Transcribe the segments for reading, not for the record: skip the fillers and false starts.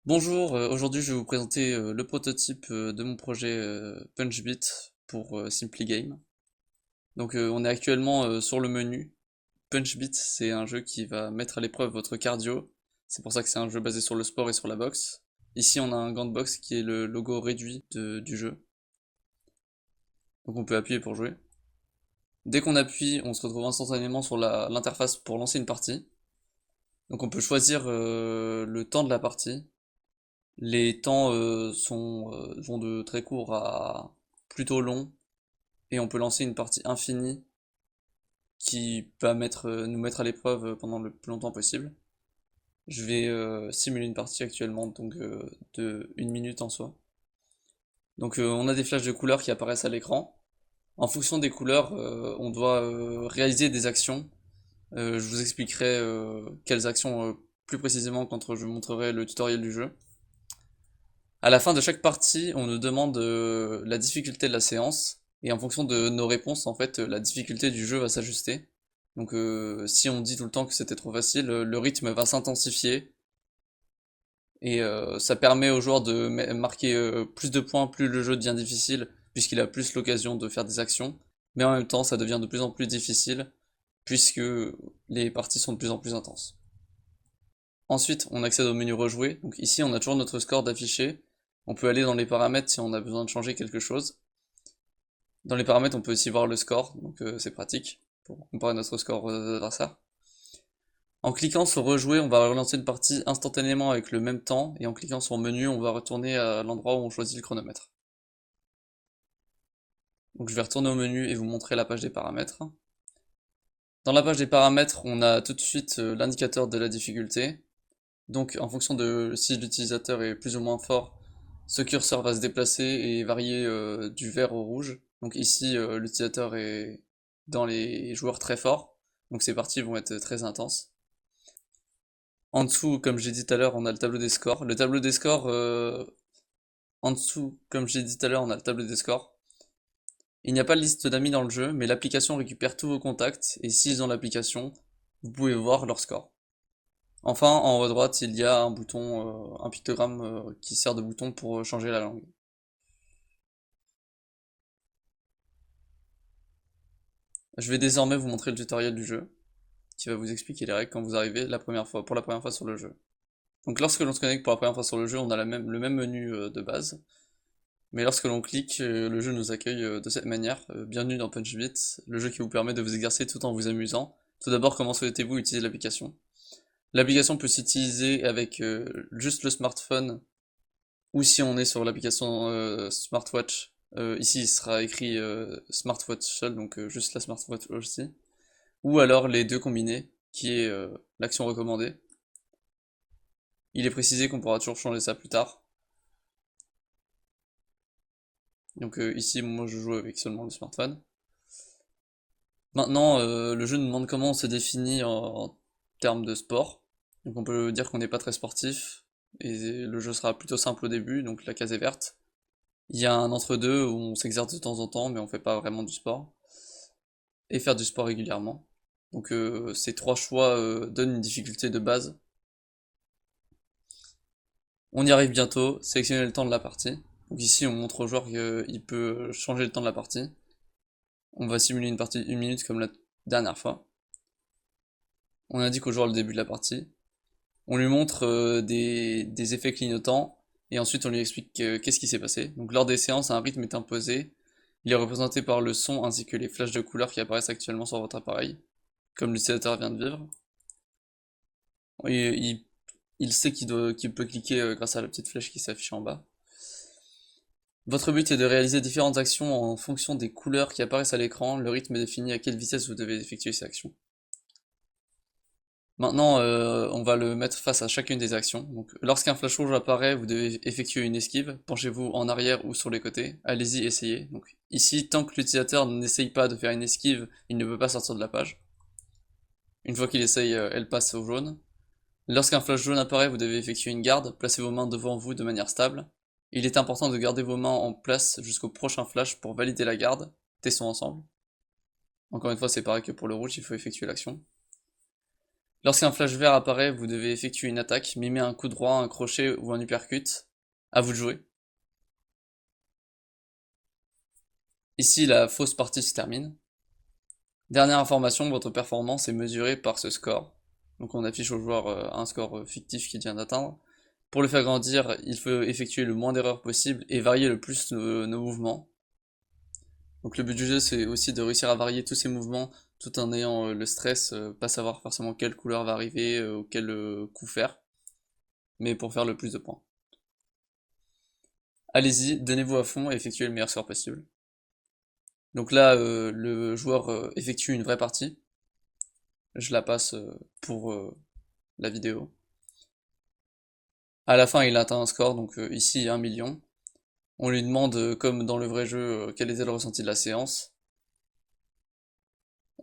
Bonjour, aujourd'hui je vais vous présenter le prototype de mon projet PunchBeat pour Simply Game. Donc on est actuellement sur le menu. PunchBeat, c'est un jeu qui va mettre à l'épreuve votre cardio. C'est pour ça que c'est un jeu basé sur le sport et sur la boxe. Ici on a un gant de boxe qui est le logo réduit du jeu. Donc on peut appuyer pour jouer. Dès qu'on appuie, on se retrouve instantanément sur l'interface pour lancer une partie. Donc on peut choisir le temps de la partie. Les temps vont de très courts à plutôt longs, et on peut lancer une partie infinie qui va nous mettre à l'épreuve pendant le plus longtemps possible. Je vais simuler une partie actuellement, donc de 1 minute en soi. Donc on a des flashs de couleurs qui apparaissent à l'écran. En fonction des couleurs, on doit réaliser des actions. Je vous expliquerai quelles actions plus précisément quand je vous montrerai le tutoriel du jeu. À la fin de chaque partie, on nous demande la difficulté de la séance, et en fonction de nos réponses, en fait, la difficulté du jeu va s'ajuster. Donc si on dit tout le temps que c'était trop facile, le rythme va s'intensifier, et ça permet aux joueurs de marquer plus de points plus le jeu devient difficile, puisqu'il a plus l'occasion de faire des actions, mais en même temps ça devient de plus en plus difficile, puisque les parties sont de plus en plus intenses. Ensuite, on accède au menu rejouer. Donc ici, on a toujours notre score d'affiché. On peut aller dans les paramètres si on a besoin de changer quelque chose. Dans les paramètres, on peut aussi voir le score, donc c'est pratique pour comparer notre score aux adversaires. En cliquant sur rejouer, on va relancer une partie instantanément avec le même temps, et en cliquant sur menu, on va retourner à l'endroit où on choisit le chronomètre. Donc je vais retourner au menu et vous montrer la page des paramètres. Dans la page des paramètres, on a tout de suite l'indicateur de la difficulté. Donc en fonction de si l'utilisateur est plus ou moins fort, ce curseur va se déplacer et varier du vert au rouge. Donc ici, l'utilisateur est dans les joueurs très forts, donc ces parties vont être très intenses. En dessous, comme j'ai dit tout à l'heure, on a le tableau des scores. Le tableau des scores, en dessous, comme j'ai dit tout à l'heure, on a le tableau des scores. Il n'y a pas de liste d'amis dans le jeu, mais l'application récupère tous vos contacts, et s'ils ont l'application, vous pouvez voir leur score. Enfin, en haut à droite, il y a un bouton, un pictogramme qui sert de bouton pour changer la langue. Je vais désormais vous montrer le tutoriel du jeu, qui va vous expliquer les règles quand vous arrivez pour la première fois sur le jeu. Donc lorsque l'on se connecte pour la première fois sur le jeu, on a le même menu de base, mais lorsque l'on clique, le jeu nous accueille de cette manière. Bienvenue dans PunchBeat, le jeu qui vous permet de vous exercer tout en vous amusant. Tout d'abord, comment souhaitez-vous utiliser l'application? L'application peut s'utiliser avec juste le smartphone, ou si on est sur l'application smartwatch. Ici il sera écrit smartwatch seul, donc juste la smartwatch aussi. Ou alors les deux combinés, qui est l'action recommandée. Il est précisé qu'on pourra toujours changer ça plus tard. Donc ici, moi je joue avec seulement le smartphone. Maintenant, le jeu nous demande comment on se définit en termes de sport. Donc on peut dire qu'on n'est pas très sportif, et le jeu sera plutôt simple au début, donc la case est verte. Il y a un entre-deux où on s'exerce de temps en temps, mais on fait pas vraiment du sport. Et faire du sport régulièrement. Donc ces trois choix donnent une difficulté de base. On y arrive bientôt, sélectionnez le temps de la partie. Donc ici on montre au joueur qu'il peut changer le temps de la partie. On va simuler une partie de 1 minute comme la dernière fois. On indique au joueur le début de la partie. On lui montre des effets clignotants, et ensuite on lui explique qu'est-ce qui s'est passé. Donc lors des séances, un rythme est imposé. Il est représenté par le son ainsi que les flashs de couleurs qui apparaissent actuellement sur votre appareil, comme l'utilisateur vient de vivre. Et il sait qu'il peut cliquer grâce à la petite flèche qui s'affiche en bas. Votre but est de réaliser différentes actions en fonction des couleurs qui apparaissent à l'écran. Le rythme définit à quelle vitesse vous devez effectuer ces actions. Maintenant, on va le mettre face à chacune des actions. Donc, lorsqu'un flash rouge apparaît, vous devez effectuer une esquive. Penchez-vous en arrière ou sur les côtés. Allez-y, essayez. Donc, ici, tant que l'utilisateur n'essaye pas de faire une esquive, il ne peut pas sortir de la page. Une fois qu'il essaye, elle passe au jaune. Lorsqu'un flash jaune apparaît, vous devez effectuer une garde. Placez vos mains devant vous de manière stable. Il est important de garder vos mains en place jusqu'au prochain flash pour valider la garde. Testons ensemble. Encore une fois, c'est pareil que pour le rouge, il faut effectuer l'action. Lorsqu'un flash vert apparaît, vous devez effectuer une attaque, mimer un coup droit, un crochet ou un uppercut. À vous de jouer. Ici, la fausse partie se termine. Dernière information, votre performance est mesurée par ce score. Donc on affiche au joueur un score fictif qu'il vient d'atteindre. Pour le faire grandir, il faut effectuer le moins d'erreurs possible et varier le plus nos mouvements. Donc le but du jeu, c'est aussi de réussir à varier tous ces mouvements tout en ayant le stress, pas savoir forcément quelle couleur va arriver ou quel coup faire, mais pour faire le plus de points. Allez-y, donnez-vous à fond et effectuez le meilleur score possible. Donc là, le joueur effectue une vraie partie. Je la passe pour la vidéo. À la fin, il atteint un score, donc ici 1 million. On lui demande, comme dans le vrai jeu, quel était le ressenti de la séance.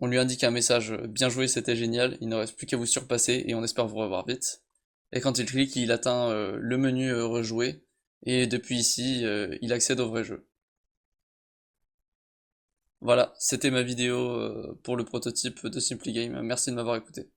On lui indique un message bien joué, c'était génial, il ne reste plus qu'à vous surpasser et on espère vous revoir vite. Et quand il clique, il atteint le menu rejouer et depuis ici, il accède au vrai jeu. Voilà, c'était ma vidéo pour le prototype de Simply Game. Merci de m'avoir écouté.